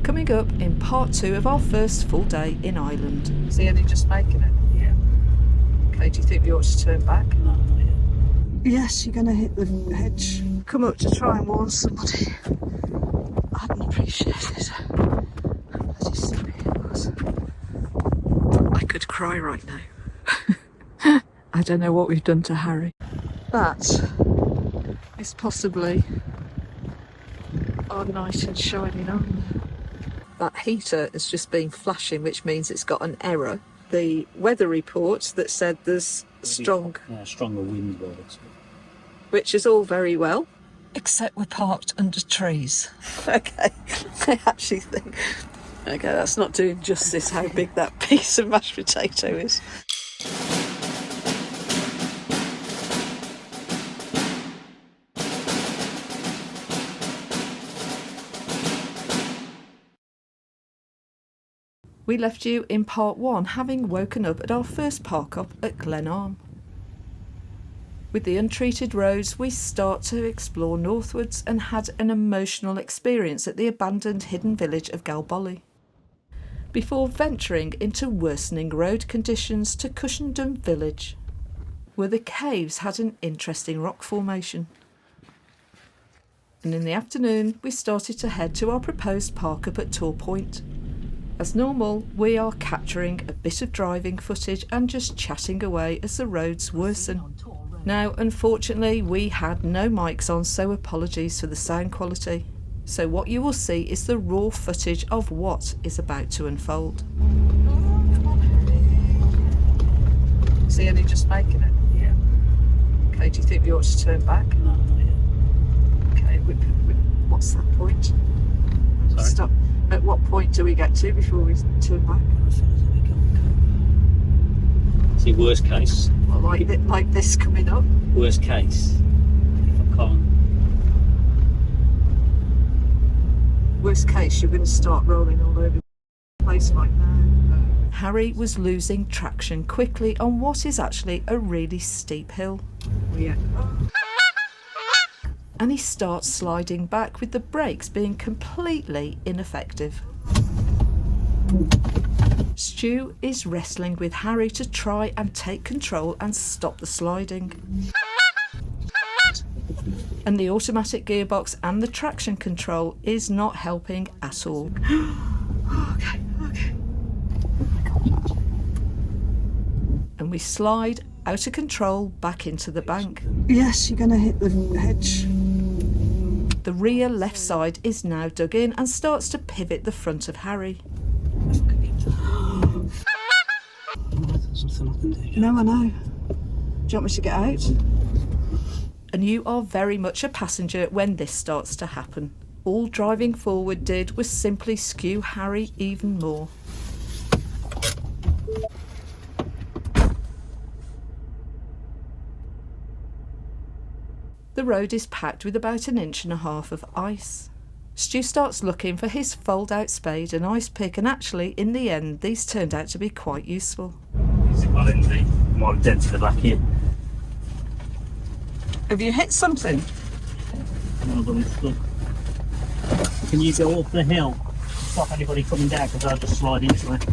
Coming up in part 2 of our first full day in Ireland. Is he only just making it? Yeah. Okay, do you think we ought to turn back? No, not yet. Yes, you're going to hit the hedge. Come up to try and warn somebody. I hadn't appreciated how bloody silly it was. I could cry right now. I don't know what we've done to Harry. That is possibly our knight in shining armour. That heater has just been flashing, which means it's got an error. The weather report that said there's stronger wind blowing. Which is all very well, except we're parked under trees. Okay, I actually think, okay, that's not doing justice how big that piece of mashed potato is. We left you in part 1 having woken up at our first park up at Glenarm. With the untreated roads, we start to explore northwards and had an emotional experience at the abandoned hidden village of Galbolly, before venturing into worsening road conditions to Cushendon village, where the caves had an interesting rock formation. And in the afternoon, we started to head to our proposed park up at Tor Point. As normal, we are capturing a bit of driving footage and just chatting away as the roads worsen. Now, unfortunately, we had no mics on, so apologies for the sound quality. So what you will see is the raw footage of what is about to unfold. Is he only just making it? Yeah. Okay, do you think we ought to turn back? No, not yet. Okay, what's that point? Sorry? Stop. At what point do we get to before we turn back? See, worst case. Well, like this coming up. Worst case. If I can't. Worst case, you're going to start rolling all over the place like now. Harry was losing traction quickly on what is actually a really steep hill. Yeah. And he starts sliding back with the brakes being completely ineffective. Stu is wrestling with Harry to try and take control and stop the sliding. And the automatic gearbox and the traction control is not helping at all. Okay. And we slide out of control back into the bank. Yes, you're going to hit the hedge. The rear left side is now dug in and starts to pivot the front of Harry. No, I know. Do you want me to get out? And you are very much a passenger when this starts to happen. All driving forward did was simply skew Harry even more. The road is packed with about 1.5 inches of ice. Stu starts looking for his fold-out spade and ice pick, and actually, in the end, these turned out to be quite useful. More dent to the back here. Have you hit something? Can you go up the hill? Stop anybody coming down, because I'll just slide into it.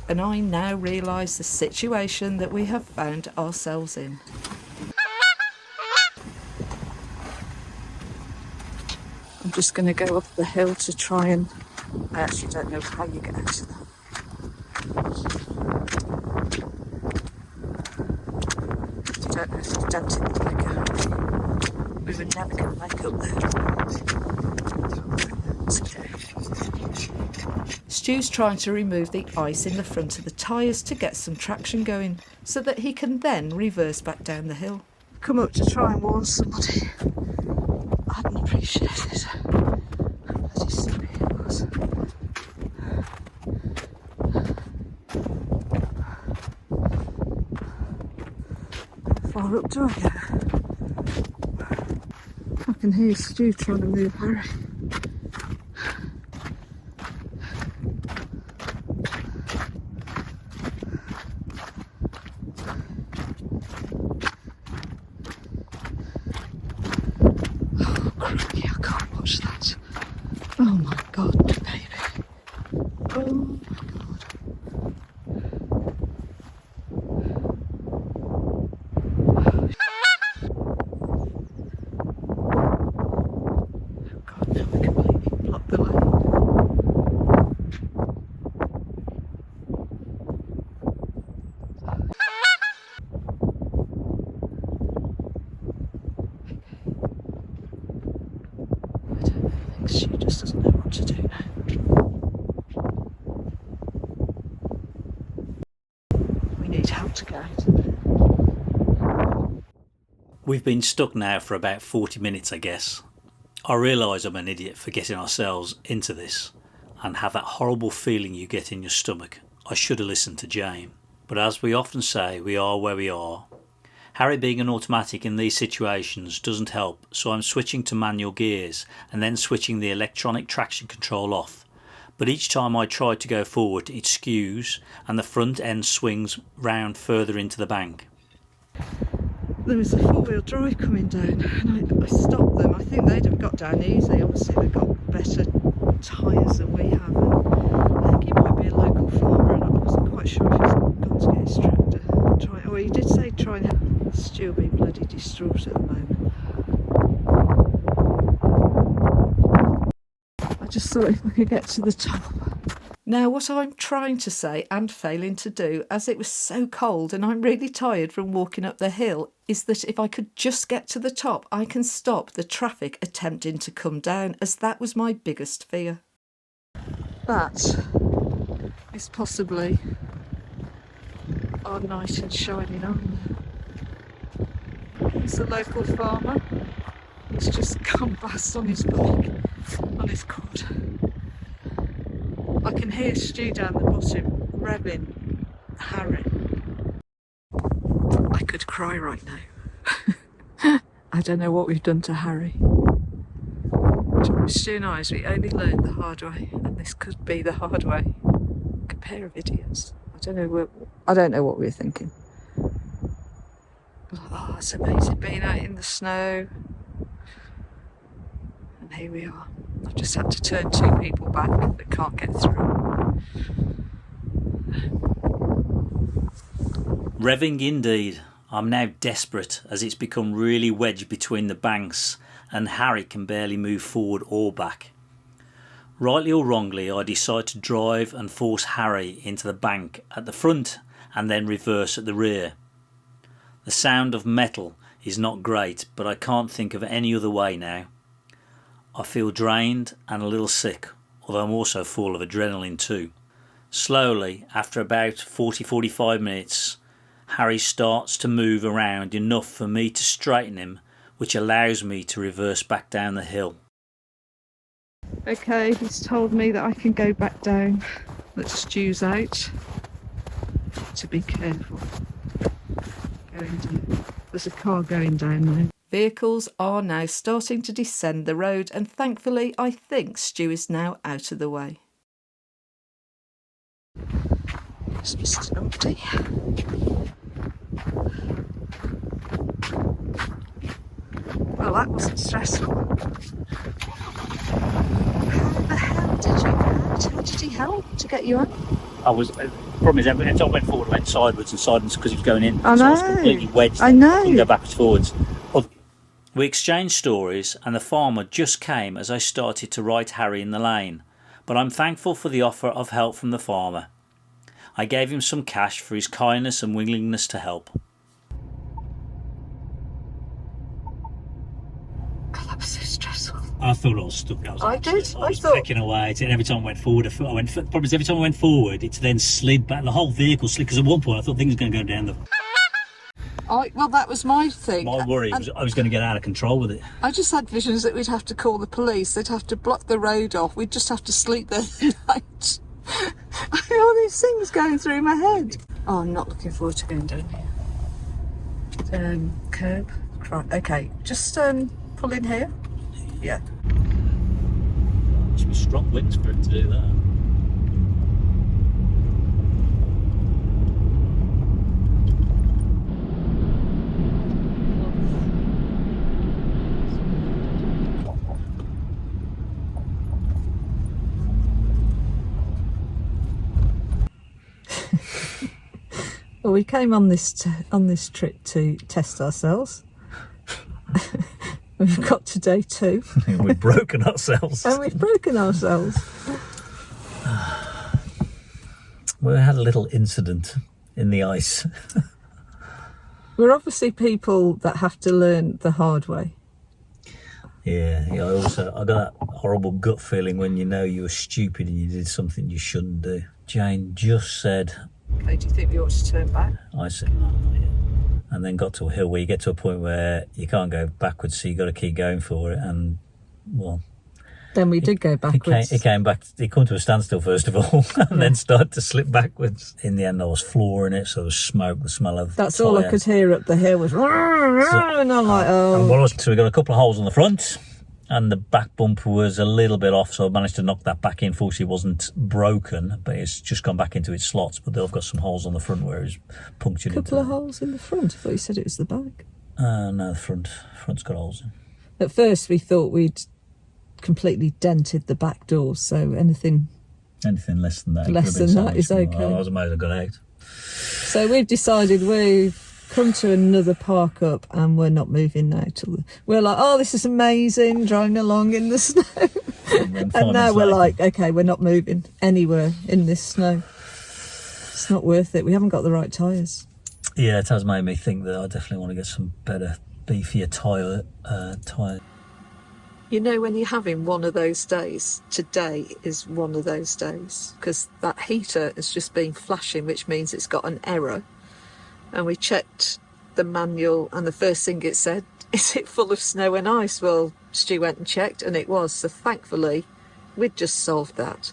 And I now realise the situation that we have found ourselves in. I'm just going to go up the hill to try and... I actually don't know how you get out of that. I don't know if you've dented the bigger. We were never going to make up there. Stu's trying to remove the ice in the front of the tyres to get some traction going, so that he can then reverse back down the hill. Come up to try and warn somebody. I hadn't appreciated how bloody silly it was. How far up do I go? I can hear Stu trying to move Harry. Oh, crikey, I can't watch that. Oh my God, my baby. the lane. I don't know, I think she just doesn't know what to do now. We need help to get out of it. We've been stuck now for about 40 minutes, I guess. I realise I'm an idiot for getting ourselves into this and have that horrible feeling you get in your stomach. I should have listened to Jane. But as we often say, we are where we are. Harry being an automatic in these situations doesn't help, so I'm switching to manual gears and then switching the electronic traction control off. But each time I try to go forward, it skews and the front end swings round further into the bank. There was a four-wheel drive coming down and I stopped them. I think they'd have got down easy. Obviously they've got better tyres than we have. And I think he might be a local farmer and I wasn't quite sure if he's gone to get his tractor. He did say try and help. Stu will be bloody distraught at the moment. I just thought if I could get to the top. Now, what I'm trying to say and failing to do, as it was so cold and I'm really tired from walking up the hill, is that if I could just get to the top, I can stop the traffic attempting to come down, as that was my biggest fear. That is possibly our knight in shining armour. He's a local farmer. He's just gone past on his bike, on his quad. I can hear Stu down the bottom revving Harry. I could cry right now. I don't know what we've done to Harry. Stu and I, as we only learned the hard way, and this could be the hard way. A pair of idiots. I don't know what we were thinking. Oh, it's amazing being out in the snow. And here we are. I've just had to turn two people back that can't get through. Revving indeed. I'm now desperate as it's become really wedged between the banks and Harry can barely move forward or back. Rightly or wrongly, I decide to drive and force Harry into the bank at the front and then reverse at the rear. The sound of metal is not great, but I can't think of any other way now. I feel drained and a little sick, although I'm also full of adrenaline too. Slowly, after about 40-45 minutes, Harry starts to move around enough for me to straighten him, which allows me to reverse back down the hill. Okay, he's told me that I can go back down. That Stu's out. To be careful. Going down. There's a car going down now. Vehicles are now starting to descend the road, and thankfully I think Stu is now out of the way. It's Mr. Naughty. Well, that wasn't stressful. How the hell did you out? How did he help to get you out? Problem is, every time I went forward, I went sideways and sideways because he was going in. I know. So I was completely wedged. I know. I couldn't go backwards forwards. We exchanged stories and the farmer just came as I started to right Harry in the lane, but I'm thankful for the offer of help from the farmer. I gave him some cash for his kindness and willingness to help. God, that was so stressful. I thought I was stuck. I was thought pecking away. And every time I went forward, probably every time I went forward, it's then slid back. The whole vehicle slid, because at one point I thought things were going to go down the... well, that was my thing. My worry was I was going to get out of control with it. I just had visions that we'd have to call the police. They'd have to block the road off. We'd just have to sleep there the night. All these things going through my head. Oh, I'm not looking forward to going down here. Curb. Right, okay, just pull in here. Yeah. Should be strong winds for it to do that. Well, we came on this trip to test ourselves. We've got to day 2. We've broken ourselves. And we've broken ourselves. We had a little incident in the ice. We're obviously people that have to learn the hard way. Yeah, I got that horrible gut feeling when you know you were stupid and you did something you shouldn't do. Jane just said, Okay, do you think we ought to turn back? I said, no, not yet. And then got to a hill where you get to a point where you can't go backwards, so you got to keep going for it. And, well... Then we did go backwards. It came back, it come to a standstill first of all, and then started to slip backwards. In the end, I was flooring it, so there was smoke, the smell of That's all I could hear up the hill was... and I'm like, oh... So we got a couple of holes on the front, and the back bumper was a little bit off, so I managed to knock that back in. Fortunately, it wasn't broken, but it's just gone back into its slots. But they've got some holes on the front where it's punctured. A couple of holes in the front? I thought you said it was the back. No, the front's got holes in. At first, we thought we'd completely dented the back door, so anything less than that, is okay. I was amazed I got out. So we've decided we've come to another park up and we're not moving now we're like, oh, this is amazing, driving along in the snow. And now we're like, okay, we're not moving anywhere in this snow. It's not worth it. We haven't got the right tyres. Yeah, it has made me think that I definitely want to get some better, beefier tyre. You know, when you're having one of those days, today is one of those days, because that heater has just been flashing, which means it's got an error. And we checked the manual, and the first thing it said, is it full of snow and ice? Well, Stu went and checked, and it was. So thankfully, we'd just solved that.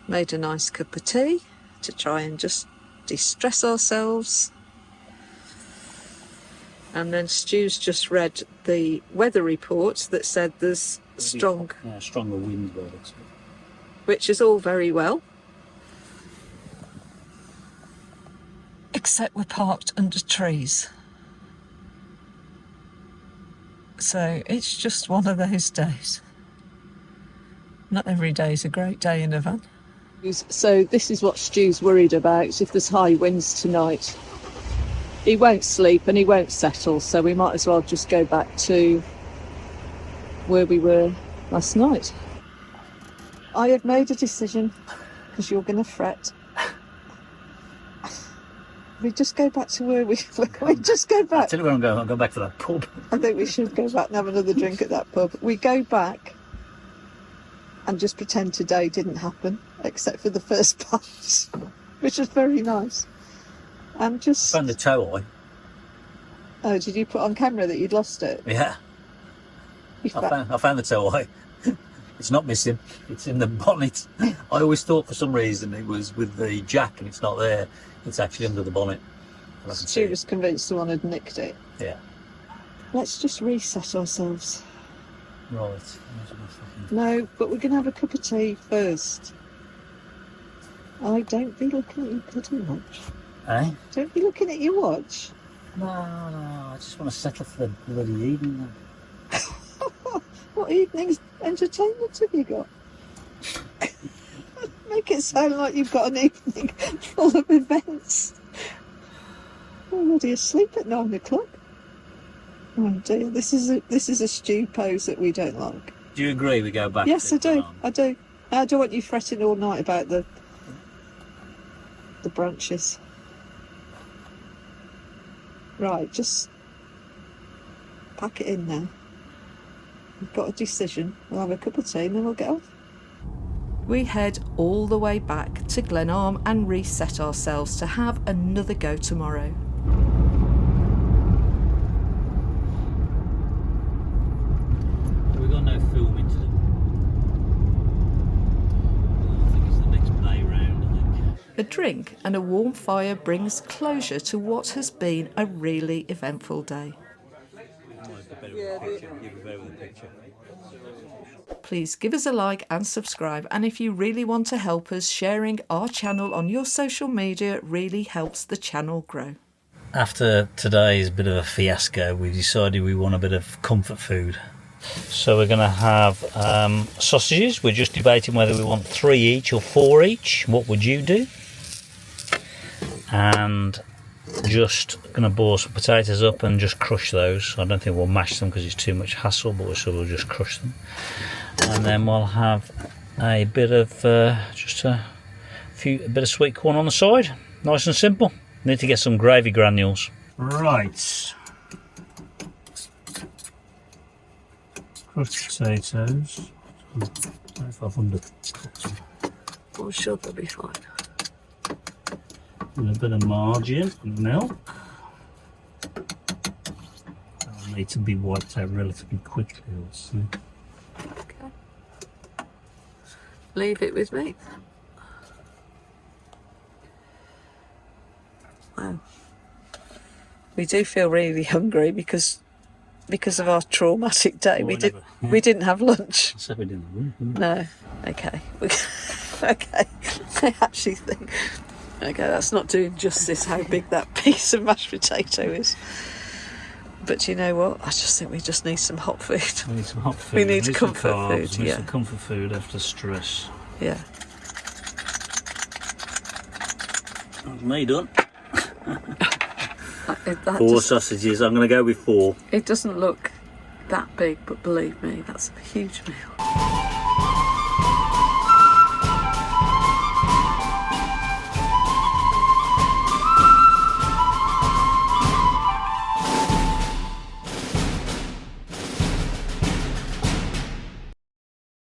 Made a nice cup of tea to try and just de-stress ourselves. And then Stu's just read the weather report that said there's stronger winds by the looks of it. Which is all very well. Except we're parked under trees. So it's just one of those days. Not every day is a great day in a van. So this is what Stu's worried about, if there's high winds tonight. He won't sleep and he won't settle, so we might as well just go back to where we were last night. I have made a decision, because you're going to fret. We just go back to where we just go back. I'll tell you where I'm going. I'll go back to that pub. I think we should go back and have another drink at that pub. We go back and just pretend today didn't happen, except for the first part, which was very nice. And just... Found the tow eye. Oh, did you put on camera that you'd lost it? Yeah. I found the tow eye. It's not missing. It's in the bonnet. I always thought for some reason it was with the jack and it's not there. It's actually under the bonnet. She was convinced someone had nicked it. Yeah. Let's just reset ourselves. Right. No, but we're going to have a cup of tea first. I don't be looking at your bloody watch. Eh? Don't be looking at your watch. No, I just want to settle for the bloody evening. What evening's entertainment have you got? Make it sound like you've got an evening full of events. I'm already asleep at 9 o'clock. Oh dear, this is a Stu pose that we don't like. Do you agree we go back? Yes, I do. I do. I don't want you fretting all night about the branches. Right, just pack it in now. We've got a decision. We'll have a cup of tea and then we'll get off. We head all the way back to Glenarm and reset ourselves to have another go tomorrow. We've got no filming to do. I think it's the next play round, I think. A drink and a warm fire brings closure to what has been a really eventful day. Please give us a like and subscribe, and if you really want to help us, sharing our channel on your social media really helps the channel grow. After today's bit of a fiasco, we decided we want a bit of comfort food. So we're going to have sausages. We're just debating whether we want 3 each or 4 each. What would you do? And just going to boil some potatoes up and just crush those. I don't think we'll mash them because it's too much hassle, but we'll just crush them. And then we'll have a bit of a bit of sweet corn on the side. Nice and simple. Need to get some gravy granules. Right. Crushed potatoes. I don't know if I've undercooked them. I'm sure they'll be fine. And a bit of margarine and milk. They'll need to be wiped out relatively quickly, also. Okay. Leave it with me. Wow. We do feel really hungry because of our traumatic day. We didn't have lunch. So we didn't. No. Okay. Okay. I actually think. Okay, that's not doing justice how big that piece of mashed potato is. But you know what? I just think we just need some hot food. We need some hot food. We need some comfort carbs, food. We need Yeah. some comfort food after stress. Yeah. That's me done. 4 sausages. I'm going to go with 4. It doesn't look that big, but believe me, that's a huge meal.